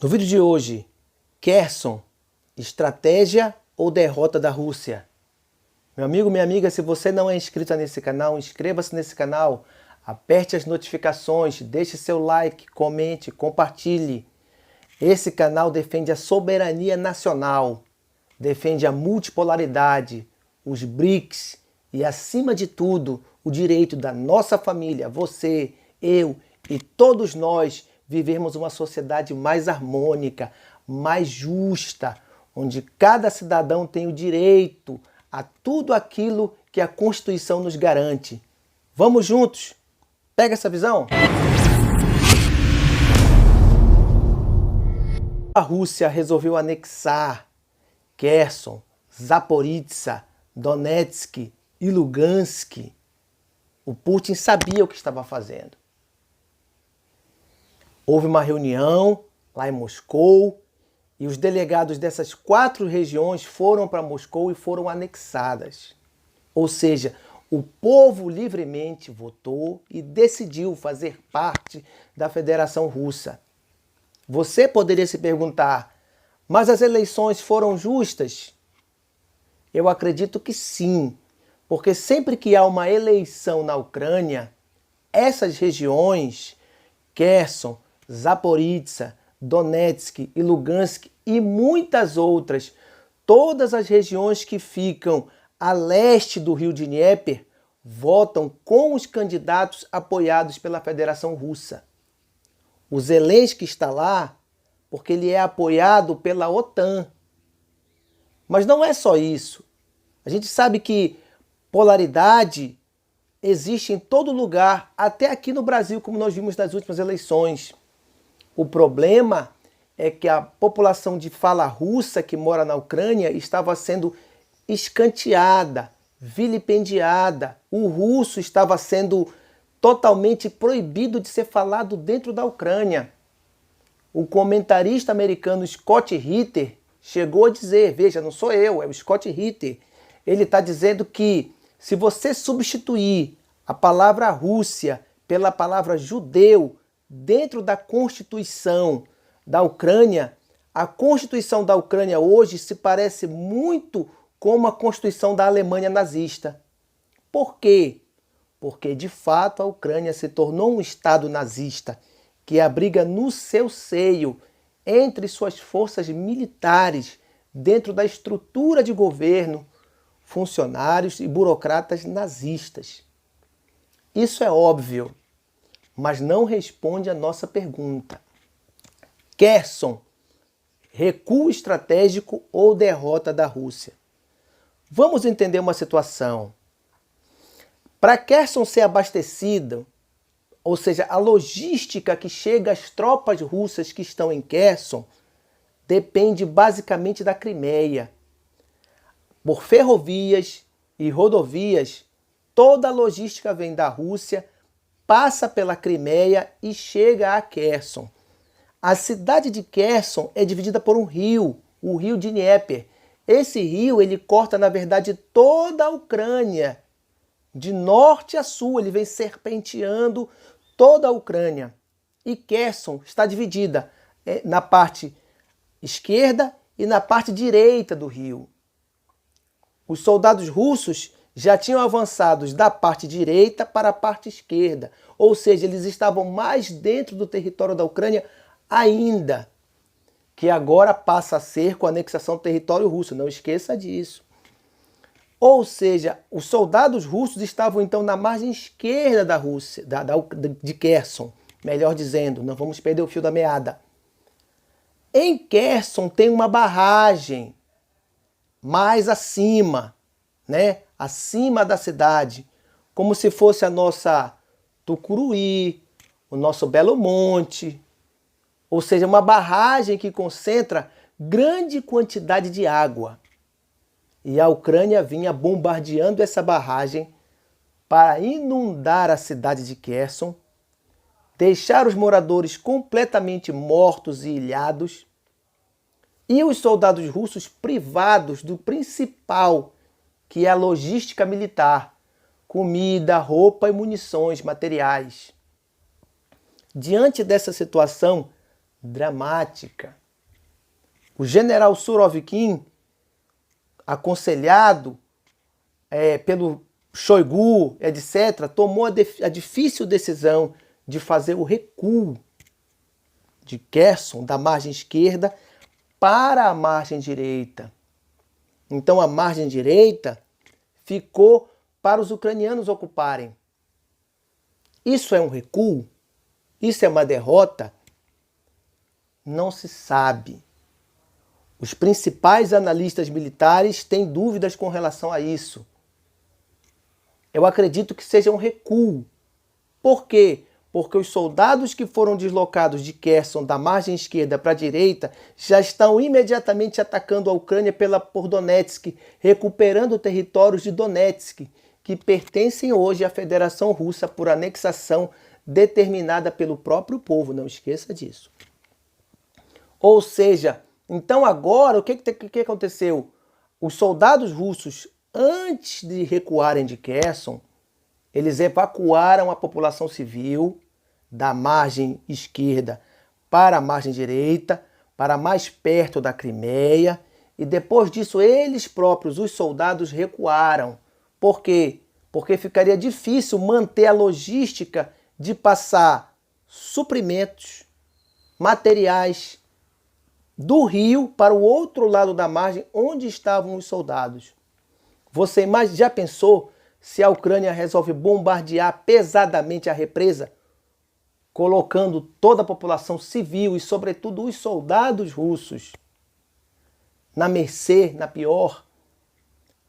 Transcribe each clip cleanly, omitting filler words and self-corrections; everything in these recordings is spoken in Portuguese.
No vídeo de hoje, Kherson, estratégia ou derrota da Rússia? Meu amigo, minha amiga, se você não é inscrito nesse canal, inscreva-se nesse canal, aperte as notificações, deixe seu like, comente, compartilhe. Esse canal defende a soberania nacional, defende a multipolaridade, os BRICS e, acima de tudo, o direito da nossa família, você, eu e todos nós, vivermos uma sociedade mais harmônica, mais justa, onde cada cidadão tem o direito a tudo aquilo que a Constituição nos garante. Vamos juntos? Pega essa visão? A Rússia resolveu anexar Kherson, Zaporizhzhia, Donetsk e Lugansk. O Putin sabia o que estava fazendo. Houve uma reunião lá em Moscou e os delegados dessas 4 regiões foram para Moscou e foram anexadas. Ou seja, o povo livremente votou e decidiu fazer parte da Federação Russa. Você poderia se perguntar, mas as eleições foram justas? Eu acredito que sim, porque sempre que há uma eleição na Ucrânia, essas regiões, Kherson, Zaporizhzhia, Donetsk e Lugansk e muitas outras, todas as regiões que ficam a leste do rio Dnieper, votam com os candidatos apoiados pela Federação Russa. O Zelensky está lá porque ele é apoiado pela OTAN. Mas não é só isso. A gente sabe que polaridade existe em todo lugar, até aqui no Brasil, como nós vimos nas últimas eleições. O problema é que a população de fala russa que mora na Ucrânia estava sendo escanteada, vilipendiada. O russo estava sendo totalmente proibido de ser falado dentro da Ucrânia. O comentarista americano Scott Ritter chegou a dizer, veja, não sou eu, é o Scott Ritter. Ele está dizendo que se você substituir a palavra Rússia pela palavra judeu dentro da Constituição da Ucrânia, a Constituição da Ucrânia hoje se parece muito com a Constituição da Alemanha nazista. Por quê? Porque, de fato, a Ucrânia se tornou um Estado nazista que abriga no seu seio, entre suas forças militares, dentro da estrutura de governo, funcionários e burocratas nazistas. Isso é óbvio, mas não responde à nossa pergunta. Kherson, recuo estratégico ou derrota da Rússia? Vamos entender uma situação. Para Kherson ser abastecido, ou seja, a logística que chega às tropas russas que estão em Kherson, depende basicamente da Crimeia. Por ferrovias e rodovias, toda a logística vem da Rússia, passa pela Crimeia e chega a Kherson. A cidade de Kherson é dividida por um rio, o rio Dnieper. Esse rio ele corta, na verdade, toda a Ucrânia. De norte a sul, ele vem serpenteando toda a Ucrânia. E Kherson está dividida na parte esquerda e na parte direita do rio. Os soldados russos já tinham avançado da parte direita para a parte esquerda. Ou seja, eles estavam mais dentro do território da Ucrânia ainda, que agora passa a ser com a anexação do território russo. Não esqueça disso. Ou seja, os soldados russos estavam então na margem esquerda da Rússia, de Kherson, melhor dizendo, não vamos perder o fio da meada. Em Kherson tem uma barragem mais acima, né? Acima da cidade, como se fosse a nossa Tucuruí, o nosso Belo Monte, ou seja, uma barragem que concentra grande quantidade de água. E a Ucrânia vinha bombardeando essa barragem para inundar a cidade de Kherson, deixar os moradores completamente mortos e ilhados, e os soldados russos privados do principal, que é a logística militar, comida, roupa e munições, materiais. Diante dessa situação dramática. O general Surovikin, aconselhado pelo Shoigu, etc., tomou a difícil decisão de fazer o recuo de Kherson da margem esquerda para a margem direita. Então a margem direita ficou para os ucranianos ocuparem. Isso é um recuo? Isso é uma derrota? Não se sabe. Os principais analistas militares têm dúvidas com relação a isso. Eu acredito que seja um recuo. Por quê? Porque os soldados que foram deslocados de Kherson da margem esquerda para a direita já estão imediatamente atacando a Ucrânia por Donetsk, recuperando territórios de Donetsk, que pertencem hoje à Federação Russa por anexação determinada pelo próprio povo, não esqueça disso. Ou seja, então agora o que aconteceu? Os soldados russos, antes de recuarem de Kherson, eles evacuaram a população civil da margem esquerda para a margem direita, para mais perto da Crimeia, e depois disso eles próprios, os soldados, recuaram. Por quê? Porque ficaria difícil manter a logística de passar suprimentos, materiais do rio para o outro lado da margem onde estavam os soldados. Você já pensou se a Ucrânia resolve bombardear pesadamente a represa, colocando toda a população civil e, sobretudo, os soldados russos na mercê, na pior?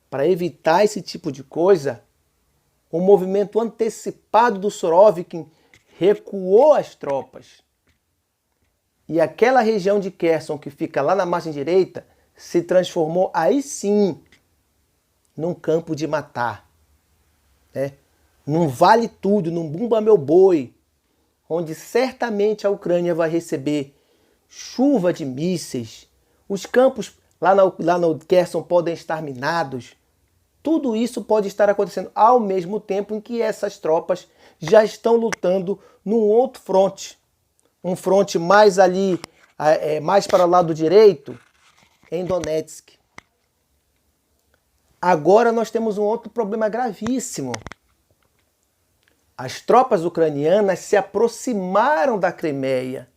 Para evitar esse tipo de coisa, o movimento antecipado do Surovikin recuou as tropas. E aquela região de Kherson que fica lá na margem direita se transformou aí sim num campo de matar, né? Num vale tudo, num bumba meu boi, onde certamente a Ucrânia vai receber chuva de mísseis, os campos lá no Kherson podem estar minados. Tudo isso pode estar acontecendo ao mesmo tempo em que essas tropas já estão lutando num outro fronte. Um fronte mais ali, mais para o lado direito, em Donetsk. Agora nós temos um outro problema gravíssimo. As tropas ucranianas se aproximaram da Crimeia.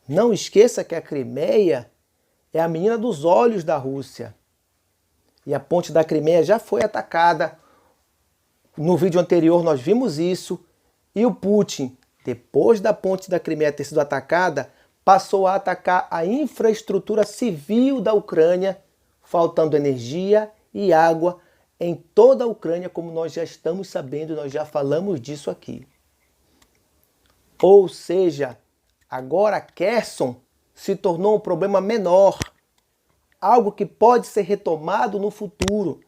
Não esqueça que a Crimeia é a menina dos olhos da Rússia. E a ponte da Crimeia já foi atacada. No vídeo anterior nós vimos isso. E o Putin, depois da ponte da Crimeia ter sido atacada, passou a atacar a infraestrutura civil da Ucrânia, faltando energia e água em toda a Ucrânia, como nós já estamos sabendo, nós já falamos disso aqui. Ou seja, agora Kherson se tornou um problema menor, algo que pode ser retomado no futuro,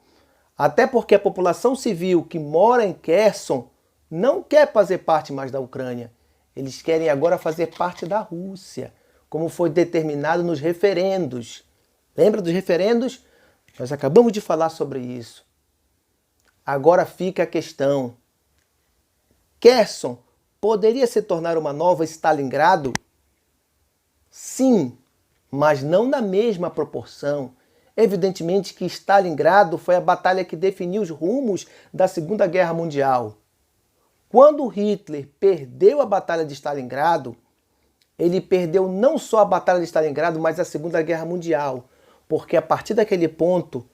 até porque a população civil que mora em Kherson não quer fazer parte mais da Ucrânia. Eles querem agora fazer parte da Rússia, como foi determinado nos referendos. Lembra dos referendos? Nós acabamos de falar sobre isso. Agora fica a questão. Kherson poderia se tornar uma nova Stalingrado? Sim, mas não na mesma proporção. Evidentemente que Stalingrado foi a batalha que definiu os rumos da Segunda Guerra Mundial. Quando Hitler perdeu a Batalha de Stalingrado, ele perdeu não só a Batalha de Stalingrado, mas a Segunda Guerra Mundial, porque a partir daquele ponto,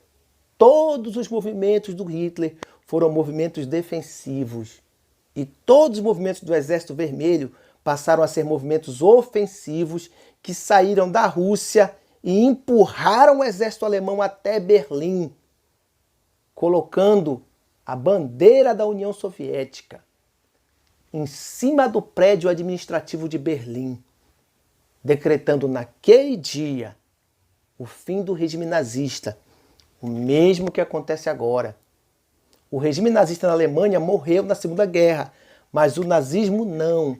todos os movimentos do Hitler foram movimentos defensivos. E todos os movimentos do Exército Vermelho passaram a ser movimentos ofensivos que saíram da Rússia e empurraram o exército alemão até Berlim, colocando a bandeira da União Soviética em cima do prédio administrativo de Berlim, decretando naquele dia o fim do regime nazista, o mesmo que acontece agora. O regime nazista na Alemanha morreu na Segunda Guerra, mas o nazismo não.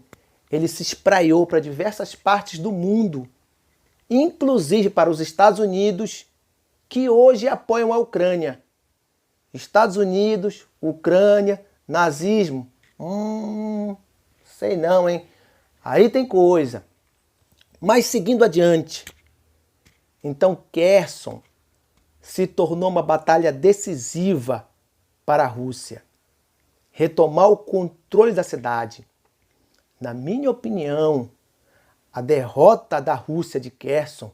Ele se espraiou para diversas partes do mundo, inclusive para os Estados Unidos, que hoje apoiam a Ucrânia. Estados Unidos, Ucrânia, nazismo. Sei não, hein? Aí tem coisa. Mas seguindo adiante, então Kherson se tornou uma batalha decisiva para a Rússia. Retomar o controle da cidade. Na minha opinião, a derrota da Rússia de Kherson,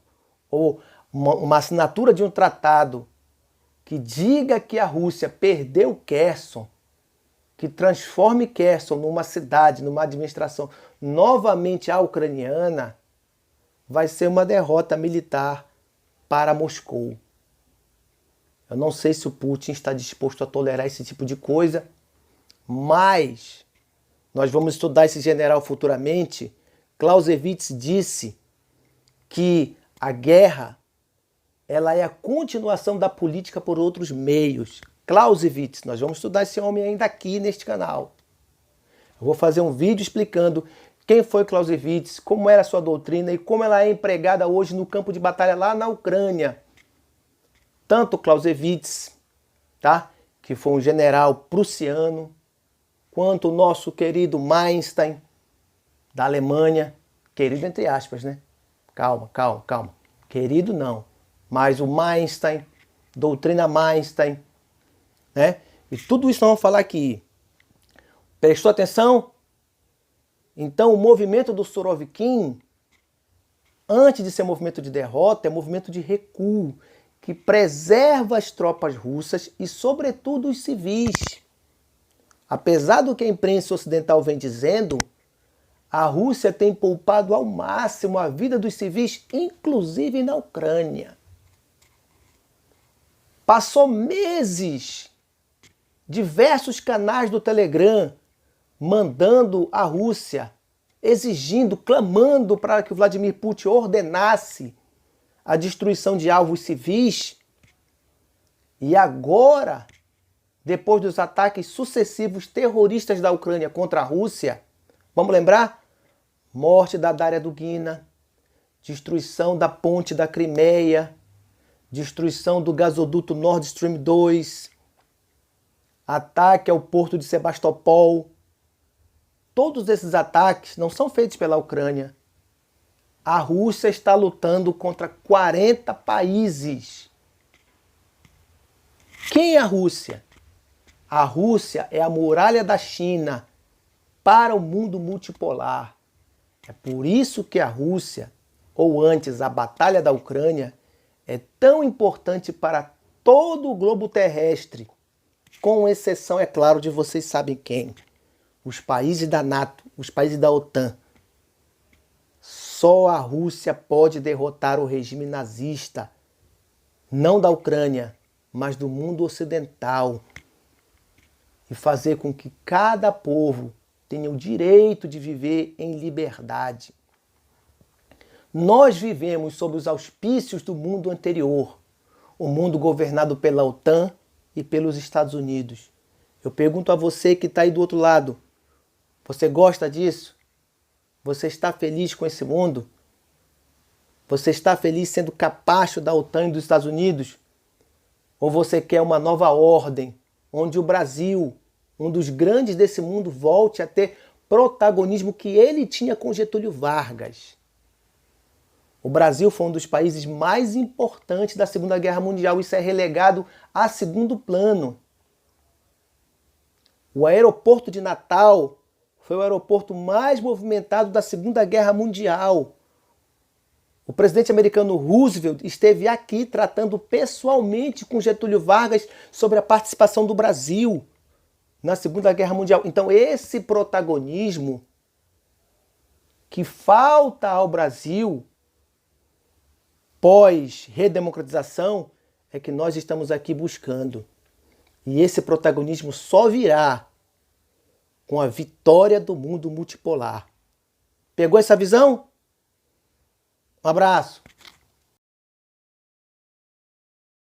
ou uma assinatura de um tratado que diga que a Rússia perdeu Kherson, que transforme Kherson numa cidade, numa administração novamente ucraniana, vai ser uma derrota militar para Moscou. Eu não sei se o Putin está disposto a tolerar esse tipo de coisa, mas nós vamos estudar esse general futuramente. Clausewitz disse que a guerra ela é a continuação da política por outros meios. Clausewitz, nós vamos estudar esse homem ainda aqui neste canal. Eu vou fazer um vídeo explicando quem foi Clausewitz, como era a sua doutrina e como ela é empregada hoje no campo de batalha lá na Ucrânia. Tanto Clausewitz, tá? Que foi um general prussiano, quanto o nosso querido Manstein, da Alemanha. Querido entre aspas, né? Calma. Querido não. Mas o Manstein, doutrina Manstein, né? E tudo isso nós vamos falar aqui. Prestou atenção? Então o movimento do Surovikin, antes de ser movimento de derrota, é movimento de recuo, que preserva as tropas russas e, sobretudo, os civis. Apesar do que a imprensa ocidental vem dizendo, a Rússia tem poupado ao máximo a vida dos civis, inclusive na Ucrânia. Passou meses, diversos canais do Telegram, mandando a Rússia, exigindo, clamando para que o Vladimir Putin ordenasse a destruição de alvos civis. E agora, depois dos ataques sucessivos terroristas da Ucrânia contra a Rússia, vamos lembrar? Morte da Daria Dugina, destruição da ponte da Crimeia, destruição do gasoduto Nord Stream 2, ataque ao porto de Sebastopol. Todos esses ataques não são feitos pela Ucrânia. A Rússia está lutando contra 40 países. Quem é a Rússia? A Rússia é a muralha da China para o mundo multipolar. É por isso que a Rússia, ou antes a Batalha da Ucrânia, é tão importante para todo o globo terrestre, com exceção, é claro, de vocês sabem quem. Os países da NATO, os países da OTAN. Só a Rússia pode derrotar o regime nazista, não da Ucrânia, mas do mundo ocidental, e fazer com que cada povo tenha o direito de viver em liberdade. Nós vivemos sob os auspícios do mundo anterior, o mundo governado pela OTAN e pelos Estados Unidos. Eu pergunto a você que está aí do outro lado, você gosta disso? Você está feliz com esse mundo? Você está feliz sendo capacho da OTAN e dos Estados Unidos? Ou você quer uma nova ordem, onde o Brasil, um dos grandes desse mundo, volte a ter protagonismo que ele tinha com Getúlio Vargas? O Brasil foi um dos países mais importantes da Segunda Guerra Mundial. Isso é relegado a segundo plano. O aeroporto de Natal foi o aeroporto mais movimentado da Segunda Guerra Mundial. O presidente americano Roosevelt esteve aqui tratando pessoalmente com Getúlio Vargas sobre a participação do Brasil na Segunda Guerra Mundial. Então esse protagonismo que falta ao Brasil pós-redemocratização é que nós estamos aqui buscando. E esse protagonismo só virá com a vitória do mundo multipolar. Pegou essa visão? Um abraço.